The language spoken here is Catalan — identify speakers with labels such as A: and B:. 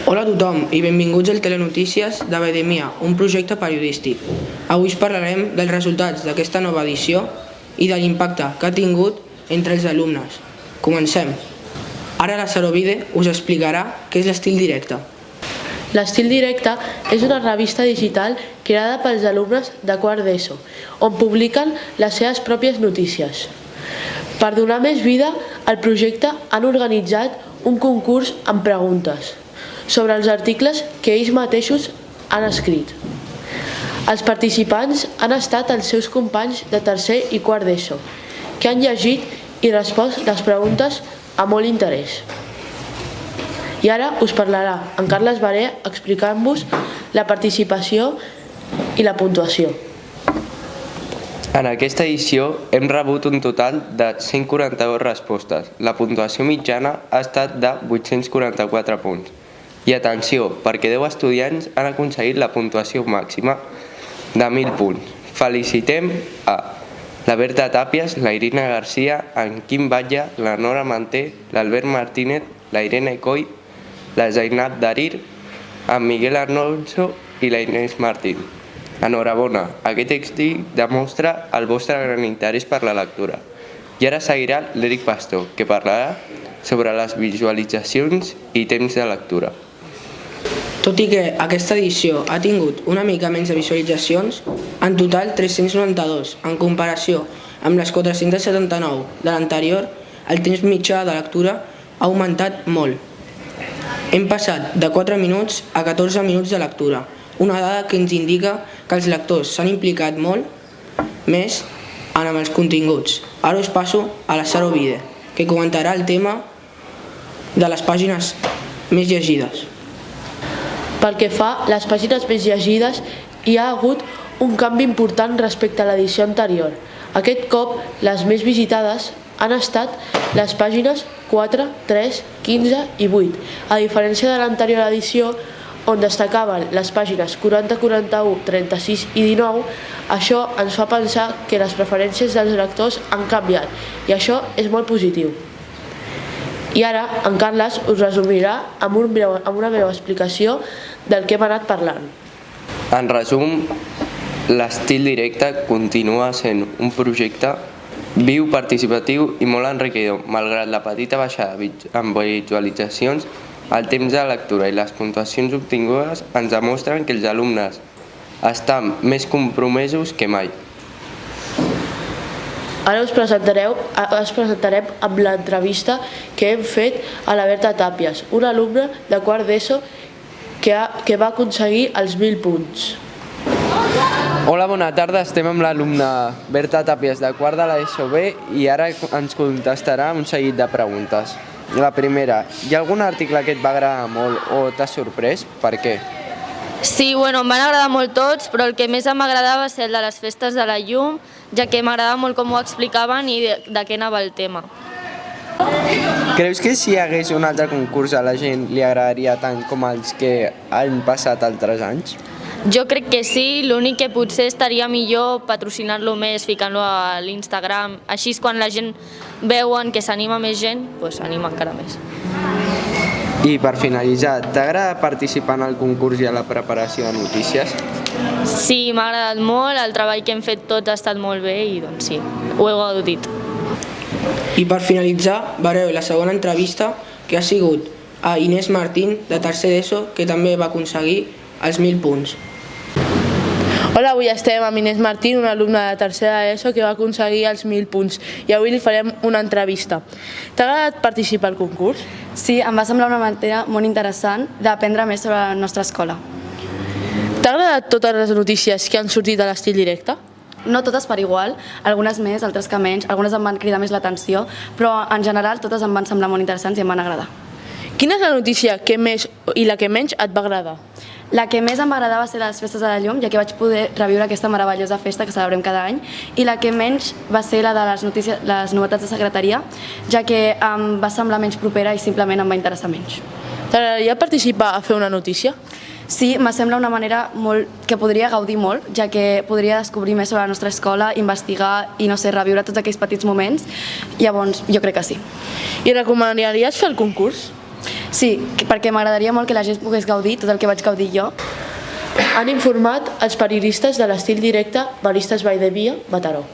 A: Hola a tothom i benvinguts al Telenotícies de Bedemia, un projecte periodístic. Avui us parlarem dels resultats d'aquesta nova edició i de l'impacte que ha tingut entre els alumnes. Comencem. Ara la Sarovide us explicarà què és l'estil directe.
B: L'estil directe és una revista digital creada pels alumnes de quart d'ESO, on publiquen les seves pròpies notícies. Per donar més vida al projecte han organitzat un concurs amb preguntes sobre els articles que ells mateixos han escrit. Els participants han estat els seus companys de tercer i quart d'ESO, que han llegit i respost les preguntes amb molt interès. I ara us parlarà en Carles Baré explicant-vos la participació i la puntuació.
C: En aquesta edició hem rebut un total de 142 respostes. La puntuació mitjana ha estat de 844 punts. I atenció, perquè 10 estudiants han aconseguit la puntuació màxima de 1.000 punts. Felicitem a la Berta Tàpies, la Irina Garcia, en Quim Batlle, la Nora Manté, l'Albert Martínez, la Irene Coll, la Zainab Darir, en Miguel Arnolso i la Inés Martín. Enhorabona, aquest èxit demostra el vostre gran interès per la lectura. I ara seguirà l'Eric Pastor, que parlarà sobre les visualitzacions i temps de lectura.
A: Tot i que aquesta edició ha tingut una mica menys de visualitzacions, en total 392, en comparació amb les 479 de l'anterior, el temps mitjà de lectura ha augmentat molt. Hem passat de 4 minuts a 14 minuts de lectura, una dada que ens indica que els lectors s'han implicat molt més amb els continguts. Ara us passo a la Sarovide, que comentarà el tema de les pàgines més llegides.
B: Pel que fa a les pàgines més llegides, hi ha hagut un canvi important respecte a l'edició anterior. Aquest cop, les més visitades han estat les pàgines 4, 3, 15 i 8, a diferència de l'anterior edició, on destacaven les pàgines 40, 41, 36 i 19, això ens fa pensar que les preferències dels lectors han canviat, i això és molt positiu. I ara en Carles us resumirà amb una breu explicació del que hem anat parlant.
C: En resum, l'estil directe continua sent un projecte viu, participatiu i molt enriquidor. Malgrat la petita baixada en visualitzacions, el temps de lectura i les puntuacions obtingudes ens demostren que els alumnes estan més compromesos que mai.
B: Ara us presentarem amb l'entrevista que hem fet a la Berta Tàpies, una alumna de quart d'ESO que va aconseguir els 1.000 punts.
D: Hola, bona tarda. Estem amb l'alumna Berta Tàpies de quart de l'ESO B i ara ens contestarà un seguit de preguntes. La primera, hi ha algun article que et va agradar molt o t'ha sorprès? Per què?
E: Sí, em van agradar molt tots, però el que més m'agradava va ser el de les festes de la llum, ja que m'agradava molt com ho explicaven i de què anava el tema.
D: Creus que si hi hagués un altre concurs a la gent li agradaria tant com els que han passat altres anys?
E: Jo crec que sí, l'únic que potser estaria millor patrocinar-lo més, ficant-lo a l'Instagram. Així quan la gent veuen que s'anima més gent, doncs s'anima encara més.
D: I per finalitzar, t'agrada participar en el concurs i a la preparació de notícies?
E: Sí, m'ha agradat molt, el treball que hem fet tots ha estat molt bé i doncs sí, ho he gaudit.
A: I per finalitzar, veureu la segona entrevista, que ha sigut a Inés Martín, de tercer d'ESO, que també va aconseguir els 1.000 punts.
B: Hola, avui estem amb Inés Martín, una alumna de tercera d'ESO que va aconseguir els 1.000 punts i avui li farem una entrevista. T'ha agradat participar al concurs?
F: Sí, em va semblar una manera molt interessant d'aprendre més sobre la nostra escola.
B: T'ha agradat totes les notícies que han sortit a l'estil directe?
F: No totes per igual, algunes més, altres que menys, algunes em van cridar més l'atenció, però en general totes em van semblar molt interessants i em van agradar.
B: Quina és la notícia que més i la que menys et va agradar?
F: La que més em va agradar va ser les festes de la llum, ja que vaig poder reviure aquesta meravellosa festa que celebrem cada any, i la que menys va ser la de les novetats de secretaria, ja que em va semblar menys propera i simplement em va interessar menys.
B: T'agradaria participar a fer una notícia?
F: Sí, me sembla una manera que podria gaudir molt, ja que podria descobrir més sobre la nostra escola, investigar i, no sé, reviure tots aquells petits moments. Llavors, jo crec que sí.
B: I recomanaries fer el concurs?
F: Sí, perquè m'agradaria molt que la gent pogués gaudir tot el que vaig gaudir jo.
B: Han informat els periodistes de l'Estil Directe Maristes Valldevià, Mataró.